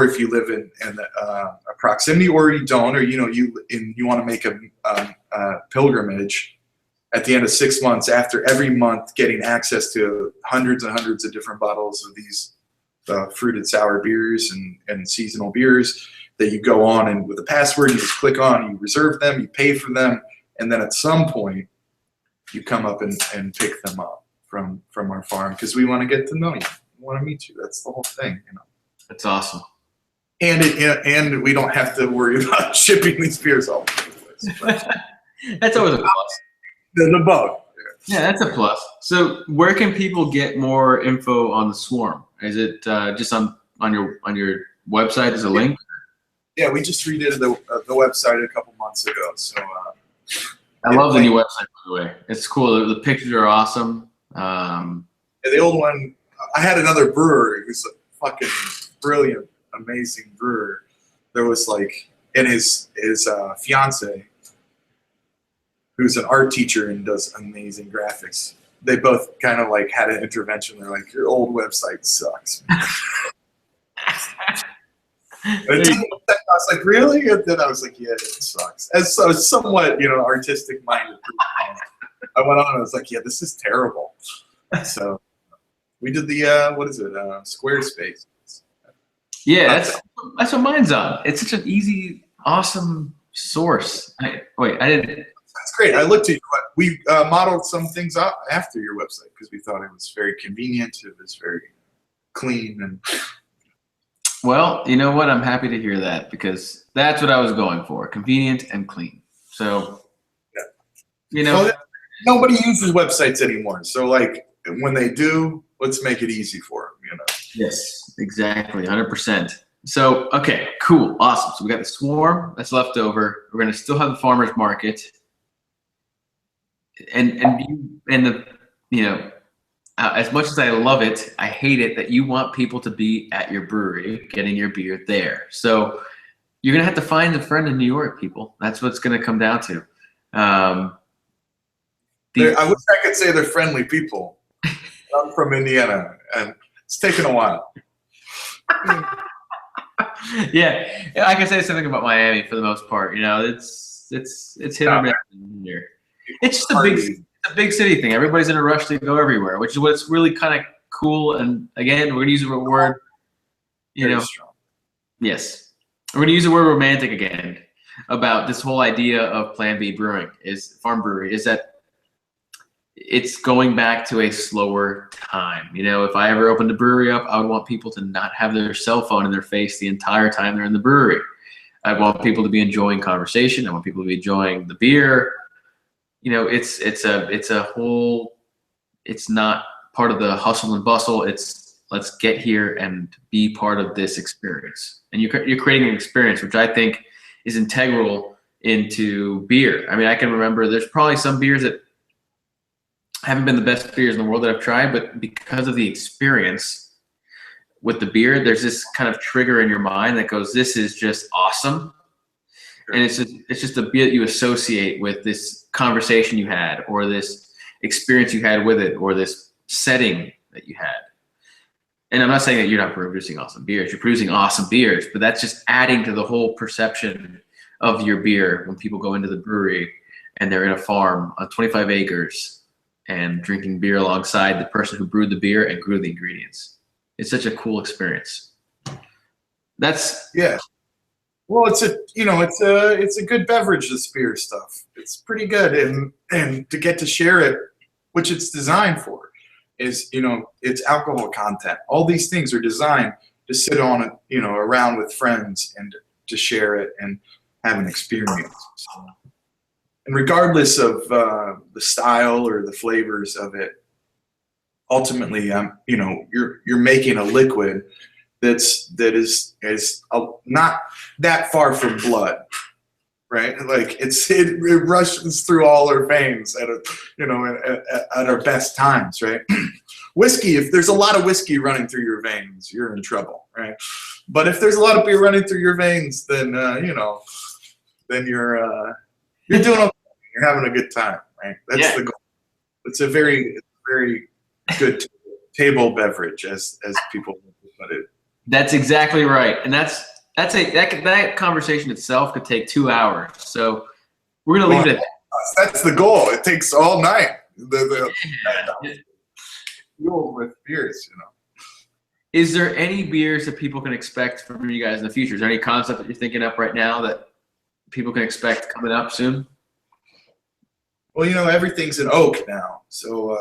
if you live in a proximity, or you don't, or you want to make a pilgrimage at the end of 6 months, after every month getting access to hundreds and hundreds of different bottles of these fruited sour beers and seasonal beers that you go on, and with a password you just click on, you reserve them, you pay for them, and then at some point you come up and pick them up from our farm, because we want to get to know you. We want to meet you. That's the whole thing, That's awesome. And we don't have to worry about shipping these beers all over the place. That's always a plus. The boat. Yeah, that's a plus. So where can people get more info on the Swarm? Is it just on your website? There's a link? Yeah, we just redid the website a couple months ago. So I love the new website, by the way. It's cool. The pictures are awesome. The old one, I had another brewer who's a fucking brilliant, amazing brewer. There was and his fiance, who's an art teacher and does amazing graphics. They both kind of had an intervention. They're like, your old website sucks. I was like, really? And then I was like, yeah, it sucks. As so somewhat, artistic minded person, I went on and I was like, yeah, this is terrible. So we did the Squarespace. Yeah, that's what mine's on. It's such an easy, awesome source. I didn't. That's great. I looked at you. We modeled some things up after your website because we thought it was very convenient. It was very clean and. Well, you know what? I'm happy to hear that, because that's what I was going for: convenient and clean. So, well, nobody uses websites anymore. So, when they do, let's make it easy for them. Yes, exactly, 100%. So, okay, cool, awesome. So we got the Swarm that's left over. We're gonna still have the farmers market, and as much as I love it, I hate it that you want people to be at your brewery getting your beer there. So you're gonna have to find a friend in New York, people. That's what's gonna come down to. I wish I could say they're friendly people. I'm from Indiana, and it's taken a while. Yeah, I can say something about Miami for the most part. It's hit or miss here. It's just a big city thing. Everybody's in a rush to go everywhere, which is what's really kind of cool. And again, we're gonna use the word, yes, we're gonna use the word romantic again about this whole idea of Plan B brewing, farm brewery, is that it's going back to a slower time. If I ever opened a brewery up, I would want people to not have their cell phone in their face the entire time they're in the brewery. I want people to be enjoying conversation. I want people to be enjoying the beer. It's not part of the hustle and bustle. It's let's get here and be part of this experience. And you're creating an experience, which I think is integral into beer. I mean, I can remember there's probably some beers that haven't been the best beers in the world that I've tried, but because of the experience with the beer, there's this kind of trigger in your mind that goes, this is just awesome. And it's just a beer that you associate with this conversation you had, or this experience you had with it, or this setting that you had. And I'm not saying that you're not producing awesome beers. You're producing awesome beers, but that's just adding to the whole perception of your beer when people go into the brewery and they're in a farm on 25 acres and drinking beer alongside the person who brewed the beer and grew the ingredients. It's such a cool experience. Yeah. Well, it's a good beverage, this beer stuff. It's pretty good, and to get to share it, which it's designed for, is it's alcohol content. All these things are designed to sit on it, around with friends and to share it and have an experience. So, and regardless of the style or the flavors of it, ultimately, you're making a liquid that is not that far from blood, right? It rushes through all our veins at our best times, right? whiskey, if there's a lot of whiskey running through your veins, you're in trouble, right? But if there's a lot of beer running through your veins, then then you're doing okay. You're having a good time, right? That's the goal. It's a very good table beverage, as people put it. That's exactly right, and that conversation itself could take 2 hours. So we're gonna leave it at that. That's the goal. It takes all night. The fuel with beers, Is there any beers that people can expect from you guys in the future? Is there any concept that you're thinking up right now that people can expect coming up soon? Well, everything's an oak now, so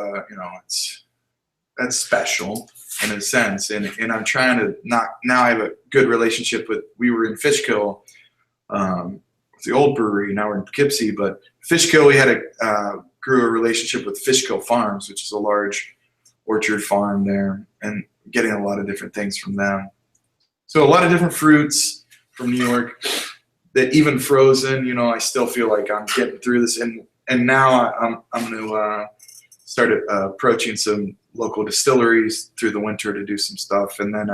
that's special in a sense, and I'm trying to now I have a good relationship with. We were in Fishkill, the old brewery. Now we're in Poughkeepsie, but Fishkill we had grew a relationship with Fishkill Farms, which is a large orchard farm there, and getting a lot of different things from them. So a lot of different fruits from New York that even frozen, I still feel like I'm getting through this, and now I'm going to start approaching some local distilleries through the winter to do some stuff, and then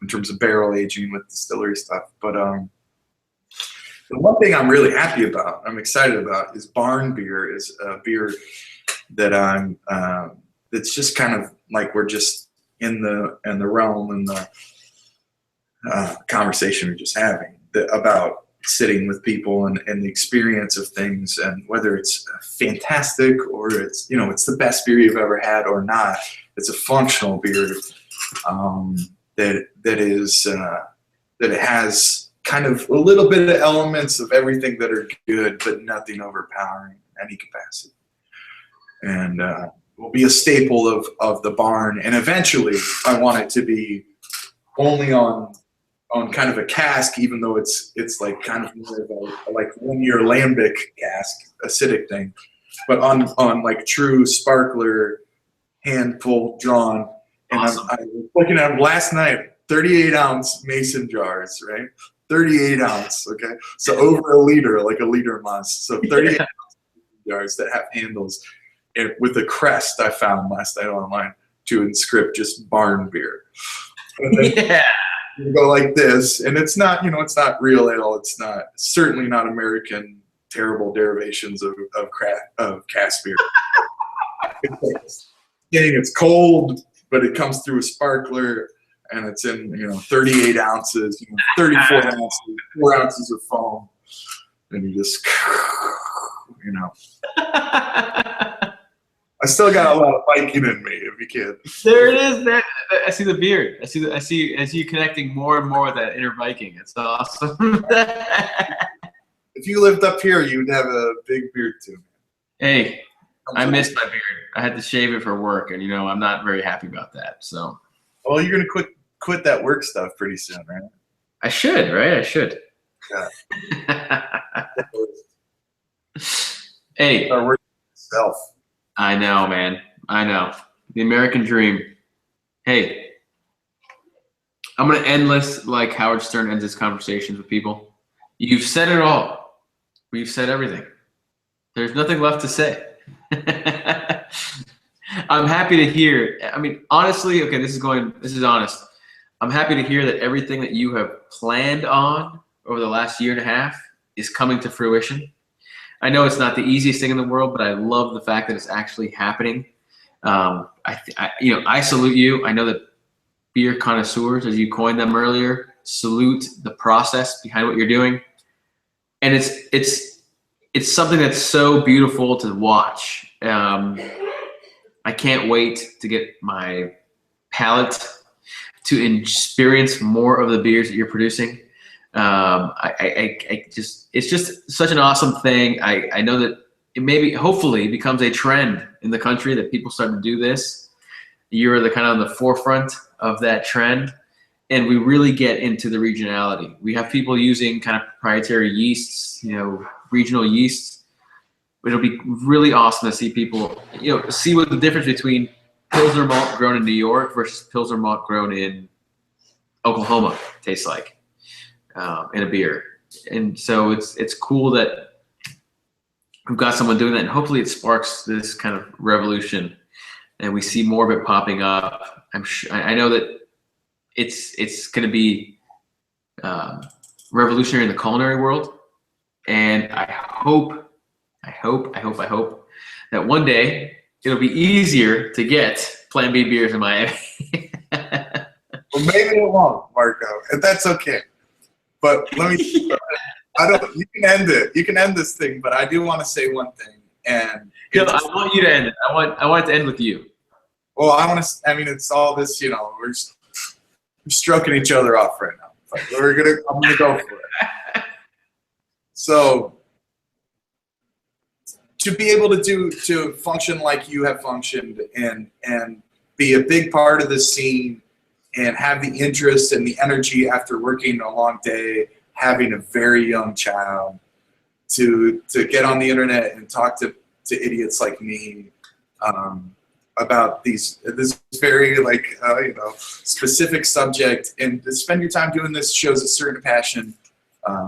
in terms of barrel aging with distillery stuff. But the one thing I'm really happy about, I'm excited about, is Barn Beer. Is a beer that it's just kind of like we're just in the realm and the conversation we're just having about sitting with people and the experience of things, and whether it's fantastic or it's it's the best beer you've ever had or not. It's a functional beer that it has kind of a little bit of elements of everything that are good, but nothing overpowering in any capacity. And will be a staple of the barn. And eventually, I want it to be only on kind of a cask, even though it's like kind of more of a like 1 year lambic cask, acidic thing, but on like true sparkler, hand pulled drawn. And awesome. I was looking at them last night, 38 ounce mason jars, right? 38 ounce, okay? So over a liter, like a liter month. So 38 ounce jars that have handles, and with a crest I found last night online to inscript just Barn Beer. Yeah. You go like this, and it's not, it's not real ale. It's certainly not American terrible derivations of cask beer. It's cold, but it comes through a sparkler, and it's in 38 ounces, 34 ounces, 4 ounces of foam, and you just I still got a lot of biking in me, if you can. There it is. There, I see the beard. I see you connecting more and more with that inner Viking. It's awesome. If you lived up here, you'd have a big beard too. Hey, I missed my beard. I had to shave it for work, and I'm not very happy about that. So. Well, you're gonna quit that work stuff pretty soon, right? I should, right? I should. Yeah. Hey. Start working yourself. I know, man. I know. The American dream. Hey, I'm going to end this like Howard Stern ends his conversations with people. You've said it all. We've said everything. There's nothing left to say. I'm happy to hear. I mean, honestly, okay, this is honest. I'm happy to hear that everything that you have planned on over the last year and a half is coming to fruition. I know it's not the easiest thing in the world, but I love the fact that it's actually happening. I salute you. I know that beer connoisseurs, as you coined them earlier, salute the process behind what you're doing, and it's something that's so beautiful to watch. I can't wait to get my palate to experience more of the beers that you're producing. It's just such an awesome thing. I know that it hopefully becomes a trend in the country that people start to do this. You're the kind of the forefront of that trend, and we really get into the regionality. We have people using kind of proprietary yeasts, regional yeasts. It'll be really awesome to see people, see what the difference between Pilsner malt grown in New York versus Pilsner malt grown in Oklahoma tastes like. In a beer. And so it's cool that we've got someone doing that, and hopefully it sparks this kind of revolution and we see more of it popping up. I know that it's going to be revolutionary in the culinary world, and I hope that one day it'll be easier to get Plan B beers in Miami. Well, maybe it won't, Marco, and that's okay. But let me. You can end it. You can end this thing, but I do want to say one thing. And no, I want you to end it. I want it to end with you. Well, I mean, it's all this. We're stroking each other off right now. But I'm gonna go for it. So, to be able to function like you have functioned and be a big part of the scene and have the interest and the energy after working a long day, having a very young child, to get on the internet and talk to idiots like me about this very specific subject, and to spend your time doing this shows a certain passion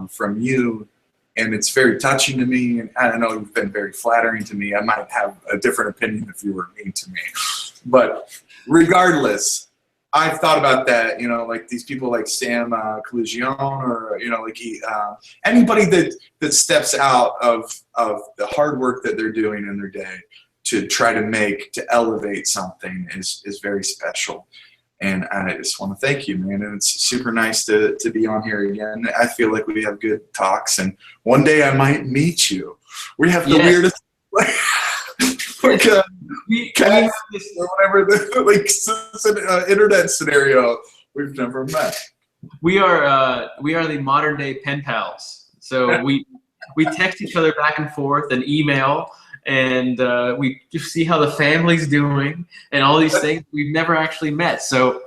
from you, and it's very touching to me. And I don't know, you've been very flattering to me. I might have a different opinion if you were mean to me, but regardless, I've thought about that, like these people like Sam Collusion, or anybody that steps out of the hard work that they're doing in their day to try to elevate something is very special. And I just want to thank you, man. And it's super nice to be on here again. I feel like we have good talks, and one day I might meet you. We have the weirdest cats or whatever internet scenario we've never met. We are the modern day pen pals. So we text each other back and forth and email, and we just see how the family's doing and all these things. We've never actually met. So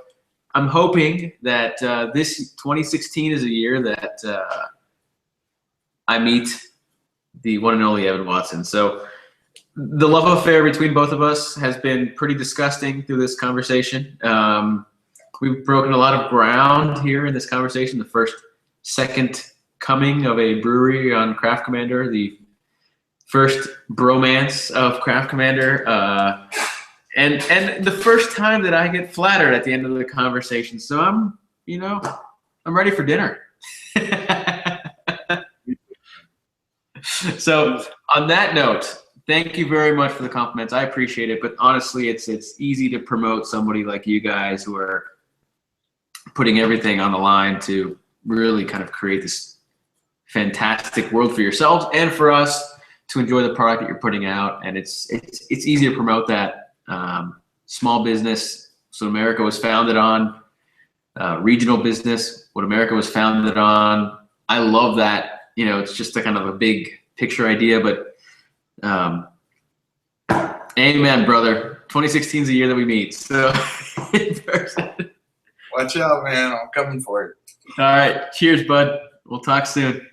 I'm hoping that this 2016 is a year that I meet the one and only Evan Watson. So the love affair between both of us has been pretty disgusting through this conversation. We've broken a lot of ground here in this conversation. The second coming of a brewery on Craft Commander, the first bromance of Craft Commander, and the first time that I get flattered at the end of the conversation. So I'm ready for dinner. So on that note, thank you very much for the compliments. I appreciate it. But honestly, it's easy to promote somebody like you guys who are putting everything on the line to really kind of create this fantastic world for yourselves and for us to enjoy the product that you're putting out. And it's easy to promote that. Small business, so America was founded on. Regional business, what America was founded on. I love that. It's just a kind of a big picture idea, but amen, brother. 2016 is the year that we meet. So in person. Watch out, man. I'm coming for it. All right. Cheers, bud. We'll talk soon.